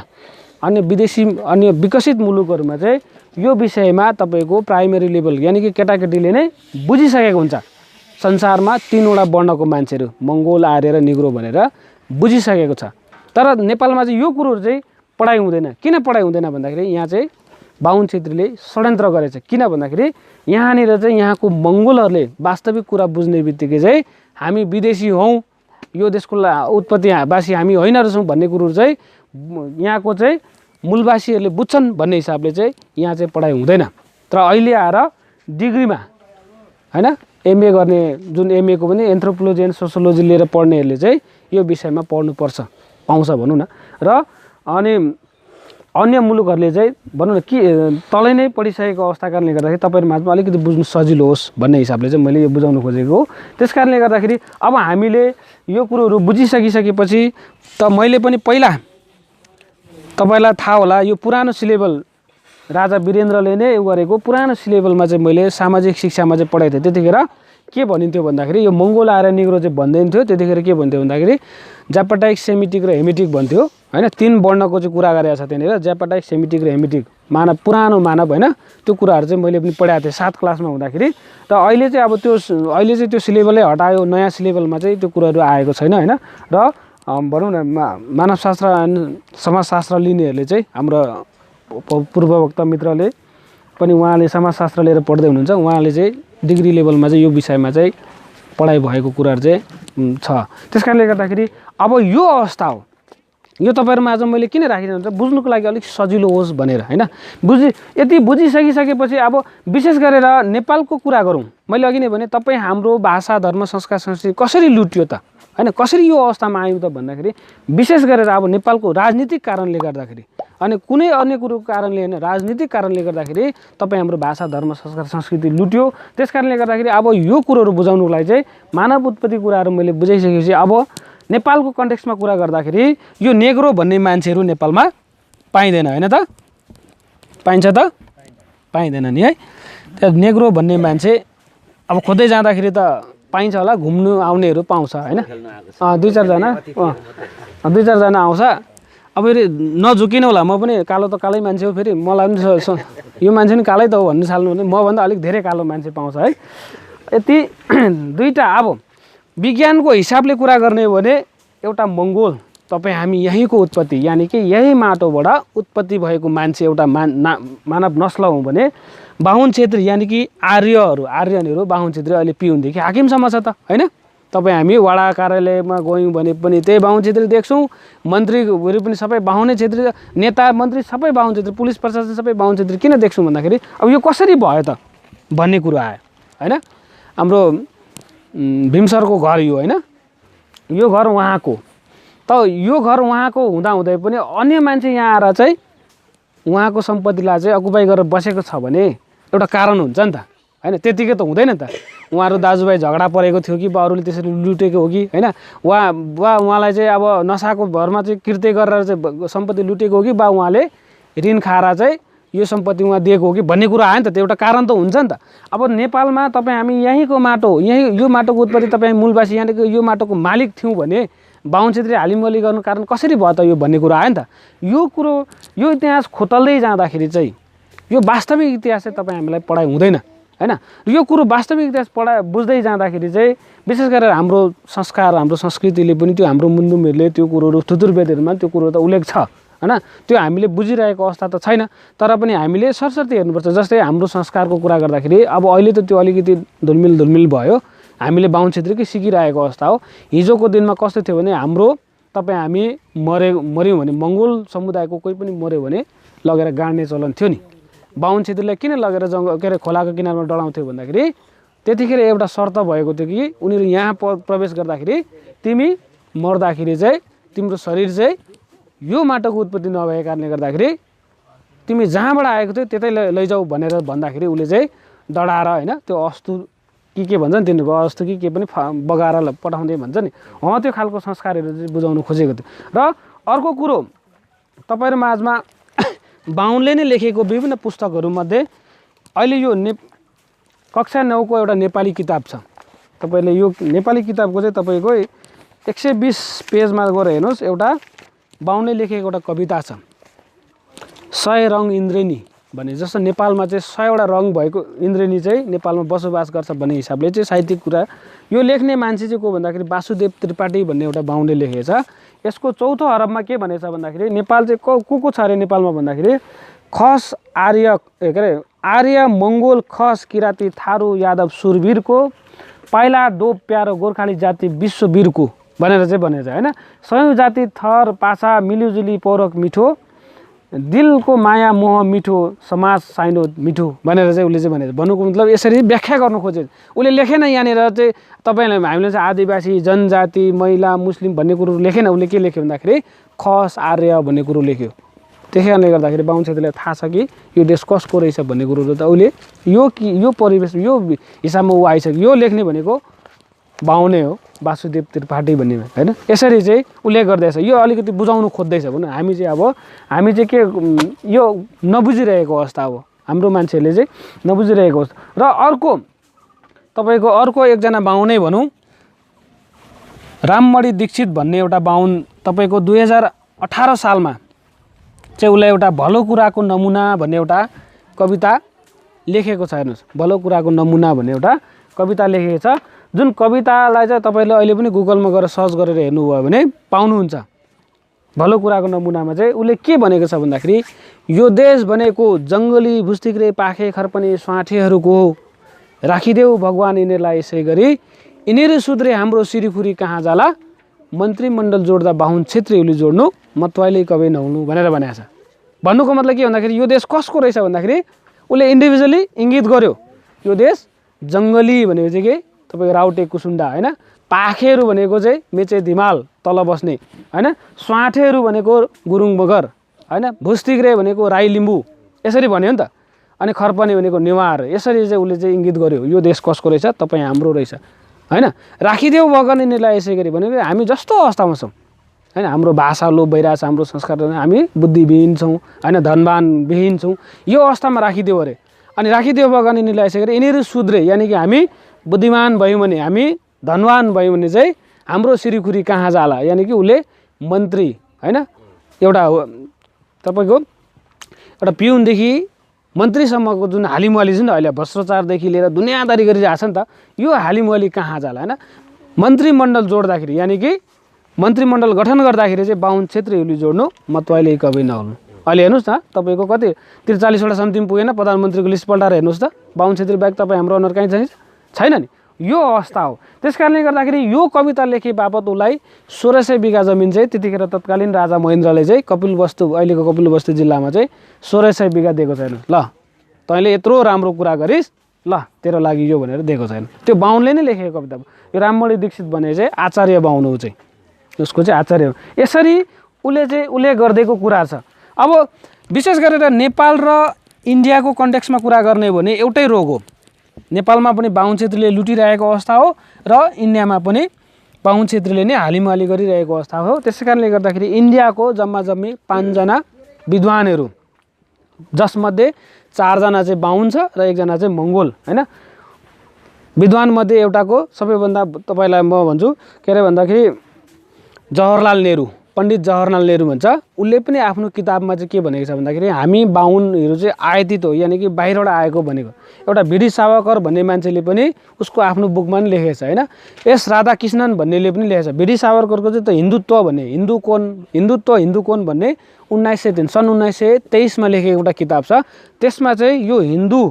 Speaker 2: अन्य विदेशी अन्य विकसित मुलुकहरुमा चाहिँ यो विषयमा तपाईको प्राइमरी लेभल यानी कि केटाकेटीले नै बुझिसकेको हुन्छ। संसारमा 3 वटा वर्णको मान्छेहरु मङ्गोल, आर्य र निग्रो भनेर बुझिसकेको छ। तर नेपालमा चाहिँ यो कुरोहरु चाहिँ पढाइ हुँदैन। किन पढाइ हुँदैन भन्दाखेरि यहाँ चाहिँ बाहुन छेत्रीले षड्यन्त्र गरेछ। किन भन्दाखेरि यहाँनिर चाहिँ यहाँको मङ्गोलहरुले वास्तविक कुरा बुझ्ने बित्तिकै चाहिँ हामी विदेशी हौं, यो देशको उत्पत्तिवासी हामी होइन रहेछौं भन्ने कुरो चाहिँ यहाँको चाहिँ मूलवासीहरूले बुझ्छन् भन्ने हिसाबले चाहिँ यहाँ चाहिँ पढाइ हुँदैन। तर अहिले आएर डिग्रीमा हैन एमए गर्ने जुन एमए को पनि एन्थ्रोपोलोजी एन्ड सोसियोलोजी लिएर पढ्नेहरूले चाहिँ यो विषयमा पढ्नुपर्छ, पाउँछ भनौँ न। र अनि अन्य मुलुकहरूले चाहिँ भनौँ न के तलै नै पढिसकेको अवस्था कारणले गर्दाखेरि तपाईहरु माझमा अलिकति बुझ्नु सजिलो होस् भन्ने हिसाबले चाहिँ मैले यो बुझाउन खोजेको हो। त्यसकारणले गर्दाखेरि अब हामीले यो कुरोहरु बुझिसकिसकेपछि त मैले पनि पहिला तपाईलाई थाहा होला यो पुरानो सिलेबल राजा वीरेन्द्रले नै गरेको पुरानो सिलेबलमा चाहिँ मैले सामाजिक शिक्षामा चाहिँ पढाएको थिएँ। त्यतिखेर के भनिन्थ्यो भन्दाखेरि यो मङ्गोल आएर निग्रो चाहिँ भन्दैन थियो। त्यतिखेर के भन्थ्यो भन्दाखेरि जापाटाइक, सेमिटिक र हेमिटिक भन्थ्यो हैन। 3 वर्णको चाहिँ कुरा गरेको छ त्यनेर, जापाटाइक, सेमिटिक र हेमिटिक, मानव पुरानो मानव हैन। त्यो कुराहरु चाहिँ मैले पनि पढाएको थिएँ 7 क्लासमा हुँदाखेरि। र अहिले चाहिँ अब त्यो सिलेबलै हटायो, नयाँ सिलेबलमा चाहिँ त्यो कुराहरु आएको छैन हैन। र भनौँ न मानवशास्त्र समाजशास्त्र लिनेहरूले चाहिँ हाम्रो पूर्ववक्ता मित्रले पनि उहाँले समाजशास्त्र लिएर पढ्दै हुनुहुन्छ, उहाँले चाहिँ डिग्री लेभलमा चाहिँ यो विषयमा चाहिँ पढाइ भएको कुराहरु चाहिँ छ। त्यसकारणले गर्दाखेरि अब यो अवस्था हो। यो तपाईहरुमा आज मैले किन राखिदिनु भने बुझ्नुको लागि अलिक सजिलो होस् भनेर हैन। यति बुझिसकिसकेपछि अब विशेष गरेर नेपालको कुरा गरौँ। मैले अघि नै भने तपाई हाम्रो भाषा, धर्म, संस्कार, संस्कृति कसरी लुट्यो त हैन। कसरी यो अवस्थामा आयौँ त भन्दाखेरि विशेष गरेर अब नेपालको राजनीतिक कारणले गर्दाखेरि अनि कुनै अन्य कुरोको कारणले हैन, राजनीतिक कारणले गर्दाखेरि तपाईँ हाम्रो भाषा, धर्म, संस्कार, संस्कृति लुट्यो। त्यस कारणले गर्दाखेरि अब यो कुरोहरू बुझाउनुको लागि चाहिँ मानव उत्पत्ति कुराहरू मैले बुझाइसकेपछि अब नेपालको कन्टेक्स्टमा कुरा गर्दाखेरि यो नेग्रो भन्ने मान्छेहरू नेपालमा पाइँदैन, हैन त? पाइन्छ त? पाइँदैन नि है। त्यो नेग्रो भन्ने मान्छे अब खोज्दै जाँदाखेरि त पाइन्छ होला, घुम्नु आउनेहरू पाउँछ हैन। दुई चारजना आउँछ। अब फेरि नझुकिनु होला, म पनि कालो त कालै मान्छे हो, फेरि मलाई पनि यो मान्छे पनि कालै त हो भन्नु थाल्नु भने मभन्दा अलिक धेरै कालो मान्छे पाउँछ है। यति दुईवटा अब विज्ञानको हिसाबले कुरा गर्ने हो भने एउटा मङ्गोल, तपाईँ हामी यहीँको उत्पत्ति यानि कि यही माटोबाट उत्पत्ति भएको मान्छे एउटा मानव नस्ल हौँ भने बाहुन क्षेत्री यानि कि आर्यनहरू बाहुन क्षेत्री अहिले पिउनदेखि हाकिमसम्म छ त हैन। तपाईँ हामी वडा कार्यालयमा गयौँ भने पनि त्यही बाहुन क्षेत्री देख्छौँ, मन्त्रीहरू पनि सबै बाहुनै क्षेत्री, नेता मन्त्री सबै बाहुन क्षेत्री, पुलिस प्रशासन सबै बाहुन क्षेत्री किन देख्छौँ भन्दाखेरि अब यो कसरी भयो त भन्ने कुरो आयो हैन। हाम्रो भीमसरको घर यो हैन, यो घर उहाँको, त यो घर उहाँको हुँदाहुँदै पनि अन्य मान्छे यहाँ आएर चाहिँ उहाँको सम्पत्तिलाई चाहिँ अकुपाई गरेर बसेको छ भने एउटा कारण हुन्छ नि त हैन। त्यतिकै त हुँदैन त। उहाँहरू दाजुभाइ झगडा परेको थियो कि अरूले त्यसरी लुटेको हो कि हैन, वा उहाँलाई चाहिँ अब नसाको भरमा चाहिँ कृत्य गरेर चाहिँ सम्पत्ति लुटेको हो कि बा उहाँले ऋण खाएर चाहिँ यो सम्पत्ति उहाँ दिएको हो कि भन्ने कुरा आयो नि त। त्यो एउटा कारण त हुन्छ नि त। अब नेपालमा तपाईँ हामी यहीँको माटो, यो माटोको उत्पत्ति तपाईँ मूलवासी यहाँको यो माटोको मालिक थियौँ भने बाहुन क्षेत्री हालिमली गर्नु कारण कसरी भयो त यो भन्ने कुरा आयो नि त। यो कुरो यो इतिहास खोतल्दै जाँदाखेरि चाहिँ यो वास्तविक इतिहास चाहिँ तपाईँ हामीलाई पढाइ हुँदैन हैन। यो कुरो वास्तविक इतिहास बुझ्दै जाँदाखेरि चाहिँ विशेष गरेर हाम्रो संस्कार, हाम्रो संस्कृतिले पनि त्यो हाम्रो मुन्डुमहरूले त्यो कुरोहरू थुतुरवेदहरूमा त्यो कुरो त उल्लेख छ हैन। त्यो हामीले बुझिरहेको अवस्था त छैन, तर पनि हामीले सरसर्ती हेर्नुपर्छ। जस्तै हाम्रो संस्कारको कुरा गर्दाखेरि अब अहिले त त्यो अलिकति धुलमिल भयो, हामीले बाहुन क्षेत्रीकै सिकिरहेको अवस्था हो। हिजोको दिनमा कस्तो थियो भने हाम्रो तपाईँ हामी मऱ्यौँ भने मङ्गोल समुदायको कोही पनि मऱ्यो भने लगेर गाड्ने चलन थियो नि। बाहुन क्षेत्रीलाई किन लगेर के अरे खोलाको किनारमा डढाउँथ्यो भन्दाखेरि त्यतिखेर एउटा शर्त भएको थियो कि उनीहरू यहाँ प्रवेश गर्दाखेरि तिमी मर्दाखेरि चाहिँ तिम्रो शरीर चाहिँ यो माटोको उत्पत्ति नभएको कारणले गर्दाखेरि तिमी जहाँबाट आएको थियो त्यतै लैजाऊ भनेर भन्दाखेरि उसले चाहिँ डढाएर हैन त्यो अस्तु के भन्छ नि तिनीहरूको अस्तु के पनि बगाएर पठाउँदै भन्छ नि, त्यो खालको संस्कारहरू चाहिँ बुझाउनु खोजेको थियो। र अर्को कुरो तपाईँहरू माझमा बाहुनले नै लेखेको विभिन्न पुस्तकहरूमध्ये अहिले यो कक्षा 9 को एउटा नेपाली किताब छ। तपाईँले यो नेपाली किताबको चाहिँ तपाईँको 120 पेजमा गएर हेर्नुहोस्, एउटा बाहुनले लेखेको एउटा कविता छ, 100 रङ इन्द्रेणी भने। जस्तो नेपालमा चाहिँ 100वटा रङ भएको इन्द्रेणी चाहिँ नेपालमा बसोबास गर्छ भन्ने हिसाबले चाहिँ साहित्यिक कुरा। यो लेख्ने मान्छे चाहिँ को भन्दाखेरि वासुदेव त्रिपाठी भन्ने एउटा बाहुनले लेखेको छ। यसको चौथो हरफमा के भनेछ भन्दाखेरि नेपाल चाहिँ को छ अरे नेपालमा भन्दाखेरि खस आर्य के अरे आर्य मङ्गोल खस किराँती थारू यादव सुरवीरको पाइला डोप प्यारो गोर्खाली जाति विश्ववीरको भनेर चाहिँ भनेछ हैन। 100 जाति थर पाछा मिलिजुली पौरख मिठो दिलको माया मोह मिठो समाज साइनो मिठो भनेर चाहिँ उसले चाहिँ भनेको भन्नुको मतलब यसरी व्याख्या गर्नु खोजेको। उसले लेखेन यहाँनिर चाहिँ तपाईँलाई हामीले चाहिँ आदिवासी जनजाति महिला मुस्लिम भन्ने कुरो लेखेन। उसले के लेख्यो भन्दाखेरि खस आर्य भन्ने कुरो लेख्यो। त्यस कारणले गर्दाखेरि बाहुन क्षेत्रीलाई थाहा छ कि यो देश कसको रहेछ भन्ने कुरोहरू त उसले यो परिवेश यो हिसाबमा ऊ आइसक्यो। यो लेख्ने भनेको बाहुनै हो, वासुदेव त्रिपाठी भन्ने हैन। यसरी चाहिँ उल्लेख गर्दैछ। यो अलिकति बुझाउनु खोज्दैछ भने हामी चाहिँ के यो नबुझिरहेको अवस्था हो, हाम्रो मान्छेहरूले चाहिँ नबुझिरहेको अवस्था। र अर्को तपाईँको अर्को एकजना बाहुनै भनौँ, राममणि दीक्षित भन्ने एउटा बाहुन तपाईँको 2018 सालमा चाहिँ उसलाई एउटा भलो कुराको नमुना भन्ने एउटा कविता लेखेको छ। हेर्नुहोस्, भलो कुराको नमुना भन्ने एउटा कविता लेखेको छ, जुन कवितालाई चाहिँ तपाईँले अहिले पनि गुगलमा गएर सर्च गरेर हेर्नुभयो भने पाउनुहुन्छ। भलो कुराको नमुनामा चाहिँ उसले के भनेको छ भन्दाखेरि यो देश भनेको जङ्गली भुस्तिक्रे पाखे खर्पने स्वाठेहरूको हो, राखिदेऊ भगवान् यिनीहरूलाई यसै गरी, यिनीहरू सुध्रे हाम्रो सिरिखुरी कहाँ जाला, मन्त्रीमण्डल जोड्दा बाहुन क्षेत्रीहरूले जोड्नु मतवाइले कबै नहुनु भनेर भनेको छ। भन्नुको मतलब के भन्दाखेरि यो देश कसको रहेछ भन्दाखेरि उसले इन्डिभिजुअली इङ्गित गर्यो यो देश जङ्गली भनेको चाहिँ के तपाईँको राउटे कुसुन्डा हैन पाखेहरू भनेको चाहिँ मेचे धिमाल तल बस्ने हैन, स्वाठेहरू भनेको गुरुङ मगर हैन, भुस्तिग्रे भनेको राई लिम्बू यसरी भन्यो नि त। अनि खर्पने भनेको नेवार, यसरी चाहिँ उसले चाहिँ इङ्गित गर्यो यो देश कसको रहेछ, तपाईँ हाम्रो रहेछ हैन। राखिदेऊ भगवान यिनीहरूलाई यसै गरी भनेको हामी जस्तो अवस्थामा छौँ हैन, हाम्रो भाषा लोप भइरहेछ, हाम्रो संस्कार हामी बुद्धिविहीन छौँ हैन, धनवानविहीन छौँ, यो अवस्थामा राखिदेऊ अरे। अनि राखिदेऊ भगवान यिनीहरूलाई यसै गरी यिनीहरू सुध्रे, यानि कि हामी बुद्धिमान भयौँ भने, हामी धनवान भयौँ भने चाहिँ हाम्रो सिरिखुरी कहाँ जाला, यानि कि उसले मन्त्री हैन, एउटा तपाईँको एउटा पिउनदेखि मन्त्रीसम्मको जुन हालिमुहाली छ नि अहिले भ्रष्टाचारदेखि लिएर दुनियादारी गरिरहेको छ नि त, यो हालिमुहाली कहाँ जाला हैन। मन्त्रीमण्डल जोड्दाखेरि यानि कि मन्त्रीमण्डल गठन गर्दाखेरि चाहिँ बाहुन क्षेत्रीहरूले जोड्नु, मतवाइले कवि नहुनु। अहिले हेर्नुहोस् न तपाईँको कति 43वटा समितिमा पुगेन, प्रधानमन्त्रीको लिस्ट पल्टाएर हेर्नुहोस् त, बाहुन क्षेत्री बाहेक तपाईँ हाम्रो अनुहार कहीँ छैन नि, यो अवस्था हो। त्यस कारणले गर्दाखेरि यो कविता लेखे बापत उसलाई 1600 बिघा जमिन चाहिँ त्यतिखेर तत्कालीन राजा महेन्द्रले चाहिँ कपिलवस्तु, अहिलेको कपिलवस्तु जिल्लामा चाहिँ 1600 बिघा दिएको छैन। ल तैँले यत्रो राम्रो कुरा गरिस्, ल तेरो लागि यो भनेर दिएको छैन। त्यो बाहुनले नै लेखेको कविता। यो राममणि दीक्षित भने चाहिँ आचार्य बाहुन हो, चाहिँ उसको चाहिँ आचार्य हो। यसरी उसले गरिदिएको कुरा छ। अब विशेष गरेर नेपाल र इन्डियाको कन्टेक्स्टमा कुरा गर्ने हो भने एउटै रोग हो। नेपालमा पनि बाहुन क्षेत्रीले लुटिरहेको अवस्था हो र इन्डियामा पनि बाहुन क्षेत्रीले नै हालिमुहाली गरिरहेको अवस्था हो। त्यसै कारणले गर्दाखेरि इन्डियाको जम्मा 5 जना विद्वानहरू, जसमध्ये 4 जना चाहिँ बाहुन छ र 1 जना चाहिँ मङ्गोल हैन। विद्वानमध्ये एउटाको सबैभन्दा तपाईँलाई म भन्छु के अरे भन्दाखेरि जवाहरलाल नेहरू, पण्डित जवाहरलाल नेहरू भन्छ। उसले पनि आफ्नो किताबमा चाहिँ के भनेको छ भन्दाखेरि हामी बाहुनहरू चाहिँ आयातित हो, यानि कि बाहिरबाट आएको भनेको। एउटा भिडी सावरकर भन्ने मान्छेले पनि उसको आफ्नो बुकमा पनि लेखेको छ हैन। एस राधाकृष्णन भन्नेले पनि लेखेको छ। भिडी सावरकरको चाहिँ त हिन्दुत्व भन्ने, हिन्दू कोण भन्ने सन् 1923 मा लेखेको एउटा किताब छ। त्यसमा चाहिँ यो हिन्दू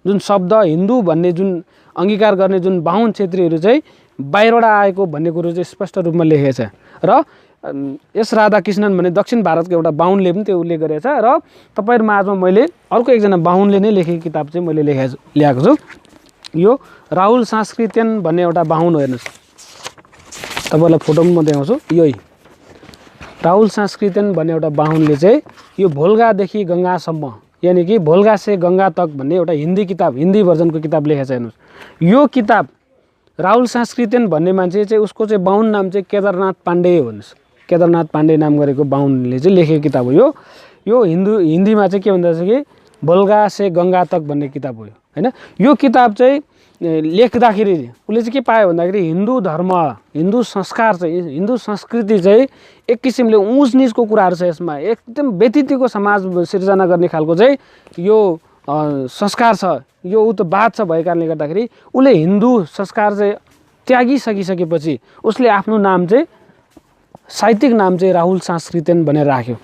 Speaker 2: जुन शब्द, हिन्दू भन्ने जुन अङ्गीकार गर्ने जुन बाहुन क्षेत्रीहरू चाहिँ बाहिरबाट आएको भन्ने कुरो चाहिँ स्पष्ट रूपमा लेखेको छ। र एस राधाकृष्णन भन्ने दक्षिण भारतको एउटा बाहुनले पनि त्यो उल्लेख गरेको छ। र तपाईँहरू माझमा मैले अर्को एकजना बाहुनले नै लेखेको किताब चाहिँ मैले ल्याएको छु। यो राहुल संस्कृत्यन भन्ने एउटा बाहुन हो। हेर्नुहोस् तपाईँलाई फोटो पनि म देखाउँछु। यही राहुल संस्कृत्यन भन्ने एउटा बाहुनले चाहिँ यो भोल्गादेखि गङ्गासम्म, यानि कि भोल्गा से गङ्गा तक भन्ने एउटा हिन्दी किताब, हिन्दी भर्जनको किताब लेखेको छ। हेर्नुहोस् यो किताब राहुल संस्कृत्यन भन्ने मान्छे चाहिँ उसको चाहिँ बाहुन नाम चाहिँ केदारनाथ पाण्डे हो। भन्नुहोस् केदारनाथ पाण्डे नाम गरेको बाहुनले चाहिँ लेखेको किताब हो यो हिन्दीमा चाहिँ के भन्दछ कि भोल्गा से गङ्गा तक भन्ने किताब हो हैन। यो किताब चाहिँ लेख्दाखेरि उसले चाहिँ के पायो भन्दाखेरि हिन्दू धर्म, हिन्दू संस्कार चाहिँ, हिन्दू संस्कृति चाहिँ एक किसिमले उँच निचको कुराहरू छ यसमा, एकदम व्यतिथिको समाज सिर्जना गर्ने खालको चाहिँ यो संस्कार छ, यो उतवाद छ। भएको कारणले गर्दाखेरि उसले हिन्दू संस्कार चाहिँ त्यागिसकिसकेपछि उसले आफ्नो नाम चाहिँ, साहित्यिक नाम चाहिँ राहुल संस्कृत्यन भनेर राख्यो।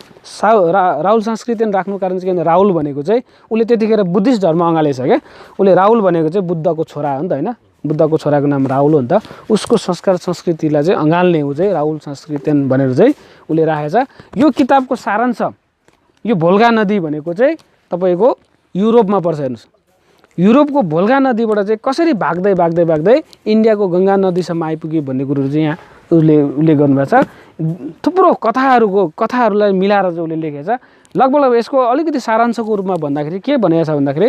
Speaker 2: राहुल संस्कृत्यन राख्नु कारण चाहिँ के भन्दा राहुल भनेको चाहिँ उसले त्यतिखेर बुद्धिस्ट धर्म अँगालेछ क्या। उसले राहुल भनेको चाहिँ बुद्धको छोरा हो नि त हैन, बुद्धको छोराको नाम राहुल हो नि त। उसको संस्कार संस्कृतिलाई चाहिँ अँगाल्ने ऊ चाहिँ राहुल संस्कृत्यन भनेर चाहिँ उसले राखेको छ। यो किताबको सारांश, यो भोल्गा नदी भनेको चाहिँ तपाईँको युरोपमा पर्छ। हेर्नुहोस् युरोपको भोल्गा नदीबाट चाहिँ कसरी भाग्दै भाग्दै भाग्दै इन्डियाको गङ्गा नदीसम्म आइपुग्यो भन्ने कुरोहरू चाहिँ यहाँ उसले गर्नुभएको छ। थुप्रो कथाहरूलाई मिलाएर चाहिँ उसले लेखेको छ। लगभग यसको अलिकति सारांशको रूपमा भन्दाखेरि के भनेको छ भन्दाखेरि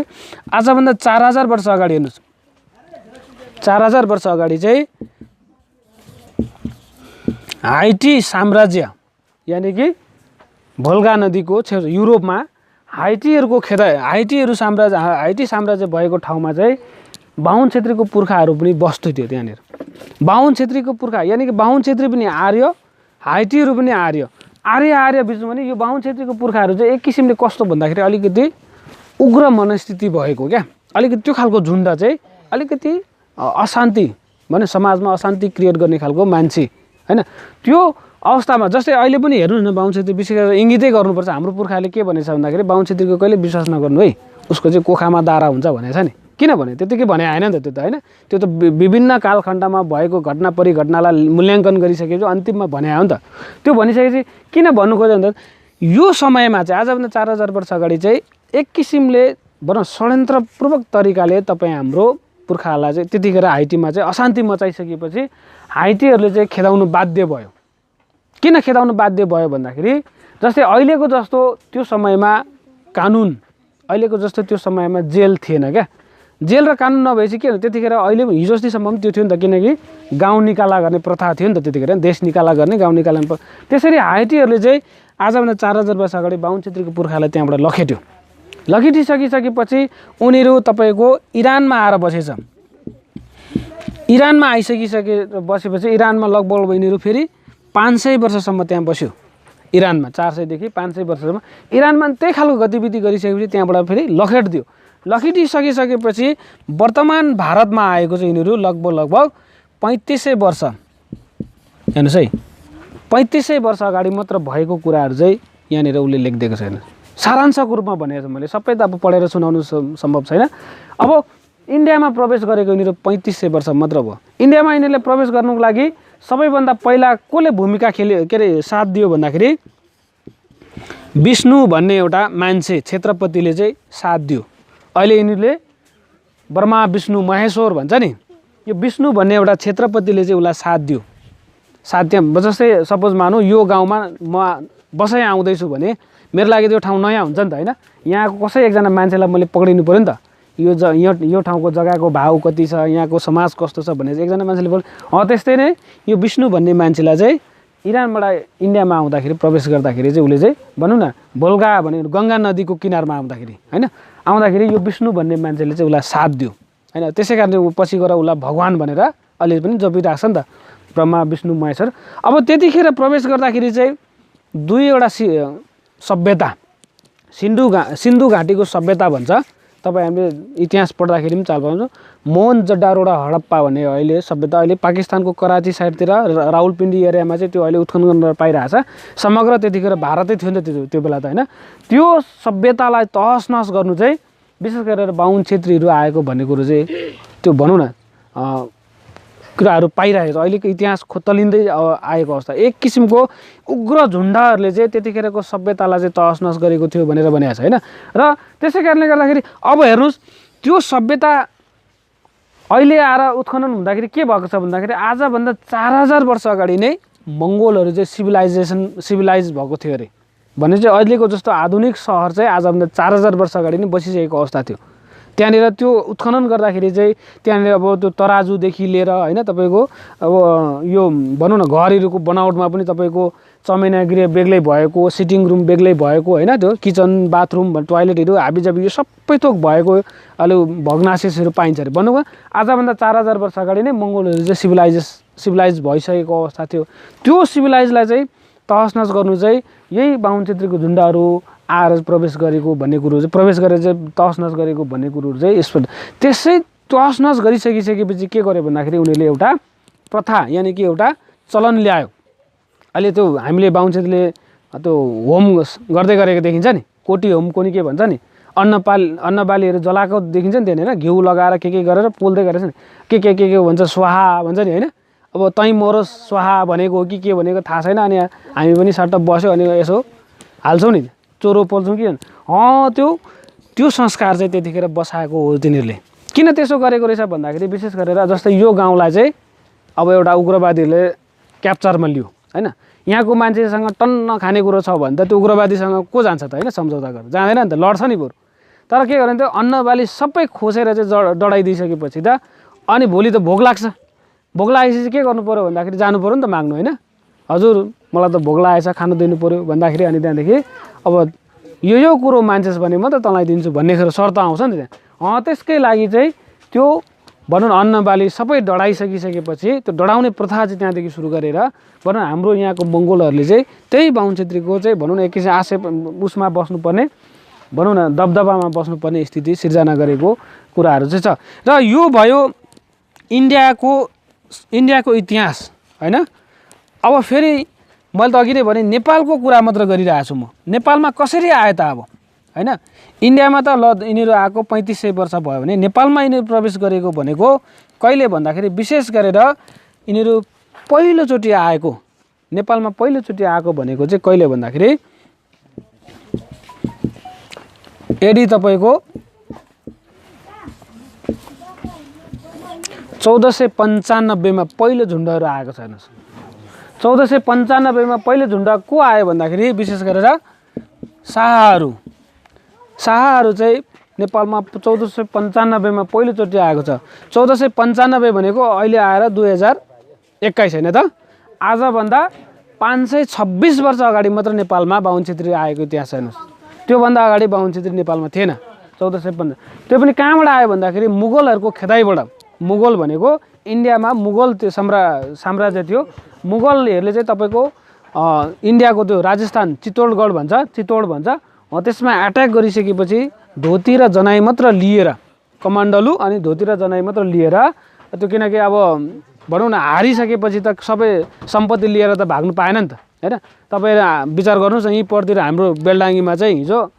Speaker 2: आजभन्दा 4000 वर्ष अगाडि, हेर्नुहोस् 4000 वर्ष अगाडि चाहिँ हाइटी साम्राज्य, यानि कि भोल्गा नदीको छेउ युरोपमा हाइटी साम्राज्य भएको ठाउँमा चाहिँ बाहुन क्षेत्रीको पुर्खाहरू पनि बस्दै थियो त्यहाँनिर। बाहुन क्षेत्रीको पुर्खा यानि कि बाहुन क्षेत्री पनि आर्य, हाइटीहरू पनि आर्य बिचमा पनि यो बाहुन क्षेत्रीको पुर्खाहरू चाहिँ एक किसिमले कस्तो भन्दाखेरि अलिकति उग्र मनस्थिति भएको क्या। अलिकति त्यो खालको झुन्ड चाहिँ अलिकति अशान्ति भने समाजमा अशान्ति क्रिएट गर्ने खालको मान्छे हैन। त्यो अवस्थामा जस्तै अहिले पनि हेर्नुहोस् न, बाहुन क्षेत्री विशेष गरेर इङ्गितै गर्नुपर्छ। हाम्रो पुर्खाले के भनेछ भन्दाखेरि बाहुन क्षेत्रीको कहिले विश्वास नगर्नु है, उसको चाहिँ कोखामा दारा हुन्छ भनेको छ नि। किन भने त्यतिकै भने आएन नि त, त्यो त हैन। त्यो त विभिन्न कालखण्डमा भएको घटना परिघटनालाई मूल्याङ्कन गरिसकेपछि अन्तिममा भने आयो नि त। त्यो भनिसकेपछि किन भन्नु खोज्यो भन्दा यो समयमा चाहिँ आजभन्दा 4000 वर्ष अगाडि चाहिँ एक किसिमले भनौँ षड्यन्त्रपूर्वक तरिकाले तपाईँ हाम्रो पुर्खाहरूलाई चाहिँ त्यतिखेर हाइटीमा चाहिँ अशान्ति मचाइसकेपछि हाइटीहरूले चाहिँ खेदाउनु बाध्य भयो। किन खेदाउनु बाध्य भयो भन्दाखेरि जस्तै अहिलेको जस्तो त्यो समयमा कानुन, अहिलेको जस्तो त्यो समयमा जेल थिएन क्या। जेल र कानुन नभएपछि के हो, त्यतिखेर अहिले हिजो अस्तिसम्म पनि त्यो थियो नि त, किनकि गाउँ निकाला गर्ने प्रथा थियो नि त त्यतिखेर, देश निकाला गर्ने गाउँ निकाला। त्यसरी हाइटीहरूले चाहिँ आजभन्दा 4000 वर्ष अगाडि बाहुन छेत्रीको पुर्खालाई त्यहाँबाट लखेट्यो। लखेटिसकेपछि उनीहरू तपाईँको इरानमा आएर बसेछ। इरानमा बसेपछि इरानमा लगभग यिनीहरू फेरि 500 वर्षसम्म त्यहाँ बस्यो। इरानमा 400 देखि 500 वर्षसम्म इरानमा त्यही खालको गतिविधि गरिसकेपछि त्यहाँबाट फेरि लखेटिदियो। लखेटिसकेपछि वर्तमान भारतमा आएको चाहिँ यिनीहरू लगभग 3500 वर्ष, हेर्नुहोस् है, 3500 वर्ष अगाडि मात्र भएको कुराहरू चाहिँ यहाँनिर उसले लेखिदिएको छैन। सारांशको रूपमा भनेको छ मैले, सबै त अब पढेर सुनाउनु सम्भव छैन। अब इन्डियामा प्रवेश गरेको यिनीहरू 3500 वर्ष मात्र भयो। इन्डियामा यिनीहरूले प्रवेश गर्नुको लागि सबैभन्दा पहिला कसले भूमिका साथ दियो भन्दाखेरि विष्णु भन्ने एउटा मान्छे क्षेत्रपतिले चाहिँ साथ दियो। अहिले यिनीहरूले ब्रह्मा विष्णु महेश्वर भन्छ नि, यो विष्णु भन्ने एउटा क्षेत्रपतिले चाहिँ उसलाई साथ दियो। साथ त्यहाँ जस्तै सपोज मानौँ यो गाउँमा म बसाइ आउँदैछु भने मेरो लागि त्यो ठाउँ नयाँ हुन्छ नि त होइन। यहाँको कसै एकजना मान्छेलाई मैले पक्रिनु पऱ्यो नि त, यो ठाउँको जग्गाको भाउ कति छ, यहाँको समाज कस्तो छ भनेर एकजना मान्छेले बोल्यो। त्यस्तै नै यो विष्णु भन्ने मान्छेलाई चाहिँ इरानबाट इन्डियामा आउँदाखेरि प्रवेश गर्दाखेरि चाहिँ उसले चाहिँ भनौँ न भोल्गा भने गङ्गा नदीको किनारमा आउँदाखेरि यो विष्णु भन्ने मान्छेले चाहिँ उसलाई साथ दियो होइन। त्यसै कारणले पछि गएर उसलाई भगवान भनेर अहिले पनि जपिरहेको छ नि त, ब्रह्मा विष्णु महेश्वर। अब त्यतिखेर प्रवेश गर्दाखेरि चाहिँ दुईवटा सभ्यता, सिन्धु घाटीको सभ्यता भन्छ। तपाईँ हामीले इतिहास पढ्दाखेरि पनि चाल पाउँछ। मोहनजोदाडो र हडप्पा भन्ने अहिले सभ्यता अहिले पाकिस्तानको कराची साइडतिर रावलपिण्डी एरियामा चाहिँ त्यो अहिले उत्खनन गरेर पाइरहेछ। समग्र त्यतिखेर भारतै थियो नि त त्यो बेला त होइन। त्यो सभ्यतालाई तहस नहस गर्नु चाहिँ विशेष गरेर बाहुन छेत्रीहरू आएको भन्ने कुरो चाहिँ त्यो भनौँ न कुराहरू पाइरहेको छ। अहिलेको इतिहास खोतलिँदै आएको अवस्था, एक किसिमको उग्र झुन्डाहरूले चाहिँ त्यतिखेरको सभ्यतालाई चाहिँ तहस नहस गरेको थियो भनेर भनेको छ होइन। र त्यसै कारणले गर्दाखेरि अब हेर्नुहोस् त्यो सभ्यता अहिले आएर उत्खनन हुँदाखेरि के भएको छ भन्दाखेरि आजभन्दा 4000 वर्ष अगाडि नै मङ्गोलहरू चाहिँ सिभिलाइज भएको थियो अरे। भने चाहिँ अहिलेको जस्तो आधुनिक सहर चाहिँ आजभन्दा 4000 वर्ष अगाडि नै बसिसकेको अवस्था थियो। त्यहाँनिर त्यो उत्खनन गर्दाखेरि चाहिँ त्यहाँनिर अब त्यो तराजुदेखि लिएर होइन तपाईँको अब यो भनौँ न घरहरूको बनावटमा पनि तपाईँको चमेना गृह बेग्लै भएको, सिटिङ रुम बेग्लै भएको होइन, त्यो किचन बाथरुम टोयलेटहरू हाबीजाबी यो सबै थोक भएको अहिले भग्नाशेषहरू पाइन्छ अरे। भन्नुभयो आजभन्दा 4000 वर्ष अगाडि नै मङ्गोलहरू चाहिँ सिभिलाइज भइसकेको अवस्था थियो। त्यो सिभिलाइजलाई चाहिँ तहस नहस गर्नु चाहिँ यही बाहुन छेत्रीको झुन्डाहरू आएर प्रवेश गरेको भन्ने कुरो चाहिँ प्रवेश गरेर चाहिँ तहस नहस गरेको भन्ने कुरोहरू चाहिँ यसबाट त्यसै तहस नहस गरिसकेपछि के गर्यो भन्दाखेरि उनीहरूले एउटा प्रथा यानि कि एउटा चलन ल्यायो। अहिले त्यो हामीले बाहुन छेत्रीले त्यो होम गर्दै गरेको देखिन्छ नि, कोटी होम कोनी के भन्छ नि, अन्नबालीहरू जलाएको देखिन्छ नि त्यहाँनिर, घिउ लगाएर के गरेर पोल्दै गरेछ नि, के भन्छ स्वाहा भन्छ नि होइन। अब तै मरोस् स्वाहा भनेको हो कि के भनेको थाहा छैन। अनि हामी पनि सट्ट बस्यो अनि यसो हाल्छौँ नि, चोरो पोल्छौँ कि त्यो संस्कार चाहिँ त्यतिखेर बसाएको हो तिनीहरूले। किन त्यसो गरेको रहेछ भन्दाखेरि विशेष गरेर जस्तै यो गाउँलाई चाहिँ अब एउटा उग्रवादीहरूले क्याप्चरमा लियो होइन। यहाँको मान्छेसँग टन्न खानेकुरो छ भने त त्यो उग्रवादीसँग को जान्छ त होइन, सम्झौता गरेर जाँदैन नि त, लड्छ नि बरु। तर के गर्यो भने त्यो अन्नबाली सबै खोसेर चाहिँ डढाइदिइसकेपछि त अनि भोलि त भोक लाग्छ। भोक लागेपछि के गर्नु पऱ्यो भन्दाखेरि जानु पऱ्यो नि त माग्नु होइन, हजुर मलाई त भोक लागेछ खानु दिनु पऱ्यो भन्दाखेरि अनि त्यहाँदेखि अब यो कुरो मान्छेस् भने मात्रै तँलाई दिन्छु भन्ने शर्त आउँछ नि त्यहाँ। त्यसकै लागि चाहिँ त्यो भनौँ न अन्नबाली सबै डढाइसकेपछि त्यो डढाउने प्रथा चाहिँ त्यहाँदेखि सुरु गरेर भनौँ हाम्रो यहाँको मङ्गोलहरूले चाहिँ त्यही बाहुन छेत्रीको चाहिँ भनौँ न एक किसिम आशय उसमा बस्नुपर्ने भनौँ न दबदबामा बस्नुपर्ने स्थिति सिर्जना गरेको कुराहरू चाहिँ छ। र यो भयो इन्डियाको इतिहास होइन। अब फेरि मैले त अघि नै भने नेपालको कुरा मात्र गरिरहेको छु म। नेपालमा कसरी आयो त अब होइन। इन्डियामा त यिनीहरू आएको 3500 वर्ष भयो भने नेपालमा यिनीहरू प्रवेश गरेको भनेको कहिले भन्दाखेरि विशेष गरेर यिनीहरू पहिलोचोटि आएको नेपालमा पहिलोचोटि आएको भनेको चाहिँ कहिले भन्दाखेरि यदि तपाईँको 1495 मा पहिलो झुन्डहरू आएको छ हेर्नुहोस्। 1495 मा पहिलो झुन्ड को आयो भन्दाखेरि विशेष गरेर शाहहरू चाहिँ नेपालमा 1495 मा पहिलोचोटि आएको छ। 1495 भनेको अहिले आएर 2021 हैन त, आजभन्दा 526 वर्ष अगाडि मात्र नेपालमा बाहुन क्षेत्री आएको इतिहास हेर्नुहोस्। त्योभन्दा अगाडि बाहुन क्षेत्री नेपालमा थिएन। 1450 त्यो पनि कहाँबाट आयो भन्दाखेरि मुगलहरूको खेदाइबाट। मुगल भनेको इन्डियामा मुगल त्यो साम्राज्य थियो। मुगलहरूले चाहिँ तपाईँको इन्डियाको त्यो राजस्थान चित्तौडगढ भन्छ, चित्तौड भन्छ, त्यसमा एट्याक गरिसकेपछि धोती र जनाई मात्र लिएर, कमान्डलु अनि धोती र जनाई मात्र लिएर, त्यो किनकि अब भनौँ न हारिसकेपछि त सबै सम्पत्ति लिएर त भाग्नु पाएन नि त हैन। तपाईँ विचार गर्नुहोस् न, यहीँ परतिर हाम्रो बेलडाङ्गीमा चाहिँ हिजो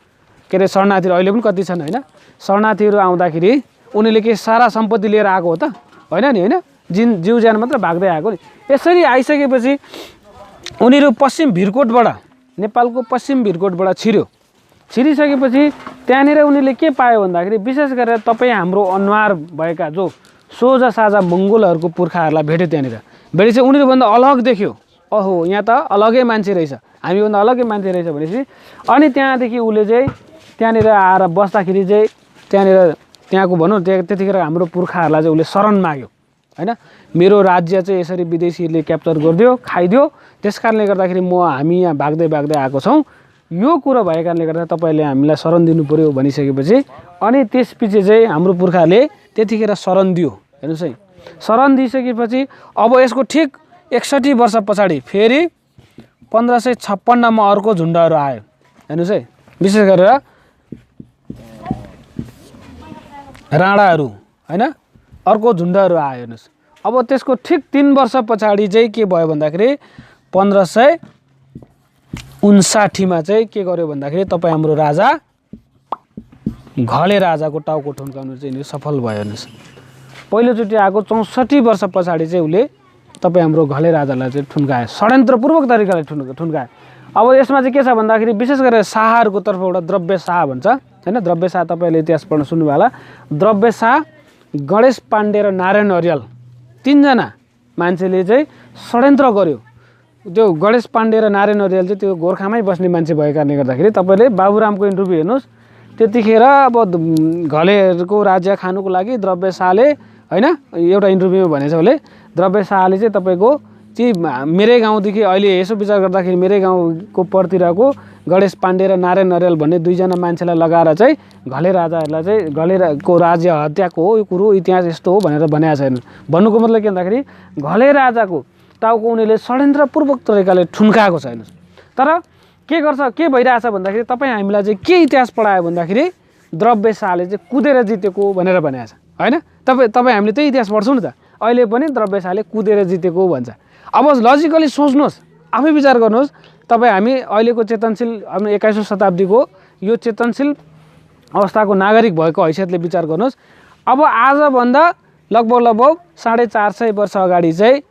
Speaker 2: के अरे शरणार्थीहरू अहिले पनि कति छन् हैन, शरणार्थीहरू आउँदाखेरि उनीहरूले के सारा सम्पत्ति लिएर आएको हो त होइन नि, होइन जिउ ज्यान मात्र भाग्दै आएको नि। यसरी आइसकेपछि उनीहरू पश्चिम भिरकोटबाट, नेपालको पश्चिम भिरकोटबाट छिरिसकेपछि त्यहाँनिर उनीहरूले के पायो भन्दाखेरि विशेष गरेर तपाईँ हाम्रो अनुहार भएका जो सोझा साझा मङ्गोलहरूको पुर्खाहरूलाई भेट्यो। त्यहाँनिर भेटेपछि उनीहरूभन्दा अलग देख्यो, अहो यहाँ त अलगै मान्छे रहेछ, हामीभन्दा अलगै मान्छे रहेछ भनेपछि अनि त्यहाँदेखि उसले चाहिँ त्यहाँनिर आएर बस्दाखेरि चाहिँ त्यहाँको भनौँ त्यतिखेर हाम्रो पुर्खाहरूलाई चाहिँ उसले शरण माग्यो हैन। मेरो राज्य चाहिँ यसरी विदेशीहरूले क्याप्चर गरिदियो, खाइदियो, त्यस कारणले गर्दाखेरि हामी यहाँ भाग्दै आएको छौँ, यो कुरो भएको कारणले गर्दा तपाईँले हामीलाई शरण दिनु पऱ्यो भनिसकेपछि अनि त्यसपछि चाहिँ हाम्रो पुर्खाले त्यतिखेर शरण दियो। हेर्नुहोस् है, शरण दिइसकेपछि अब यसको ठिक 61 वर्ष पछाडि फेरि 1556 मा अर्को झुन्डहरू आयो। हेर्नुहोस् है, विशेष गरेर राणाहरू हैन, अर्को झुन्डहरू आयो। हेर्नुहोस् अब त्यसको ठिक 3 वर्ष पछाडि चाहिँ के भयो भन्दाखेरि 1559 मा चाहिँ के गर्यो भन्दाखेरि तपाईँ हाम्रो राजा घले राजाको टाउको ठुन्काउनु चाहिँ सफल भयो। हेर्नुहोस् पहिलोचोटि आएको 64 वर्ष पछाडि चाहिँ उसले तपाईँ हाम्रो घले राजालाई चाहिँ ठुन्कायो, षड्यन्त्रपूर्वक तरिकाले ठुन्कायो। अब यसमा चाहिँ के छ भन्दाखेरि विशेष गरेर शाहहरूको तर्फबाट द्रव्य शाह भन्छ हैन। द्रव्य शाह तपाईँले इतिहास पढ्न सुन्नुभयो होला। द्रव्य शाह, गणेश पाण्डे र नारायण अर्याल 3 जना मान्छेले चाहिँ षड्यन्त्र गर्यो। त्यो गणेश पाण्डे र नारायण अर्याल चाहिँ त्यो गोर्खामै बस्ने मान्छे भएको कारणले गर्दाखेरि तपाईँले बाबुरामको इन्टरभ्यू हेर्नुहोस्, त्यतिखेर अब घलेहरूको राज्य खानुको लागि द्रव्य शाहले हैन एउटा इन्टरभ्यूमा भनेछ उसले, द्रव्य शाहले चाहिँ तपाईँको चाहिँ मेरै गाउँदेखि अहिले यसो विचार गर्दाखेरि मेरै गाउँको परतिरको गणेश पाण्डे र नारायण अर्याल भन्ने 2 जना मान्छेलाई लगाएर चाहिँ घले राजाहरूलाई चाहिँ घलेको राज्य हत्याको हो यो कुरो, इतिहास यस्तो हो भनेर भनेको छैन। भन्नुको मतलब के भन्दाखेरि घले राजाको टाउको उनीहरूले षड्यन्त्रपूर्वक तरिकाले ठुन्काएको छैन। तर के गर्छ, के भइरहेछ भन्दाखेरि तपाईँ हामीलाई चाहिँ के इतिहास पढायो भन्दाखेरि द्रव्य शाहले चाहिँ कुदेर जितेको भनेर भनेको छ हैन। तपाईँ हामीले त्यही इतिहास पढ्छौँ नि त, अहिले पनि द्रव्य शाहले कुदेर जितेको भन्छ। अब लजिकली सोच्नुहोस्, आफै विचार गर्नुहोस्, तपाईँ हामी अहिलेको चेतनशील हाम्रो 21औं शताब्दीको यो चेतनशील अवस्थाको नागरिक भएको हैसियतले विचार गर्नुहोस्। अब आजभन्दा लगभग 450 वर्ष अगाडि चाहिँ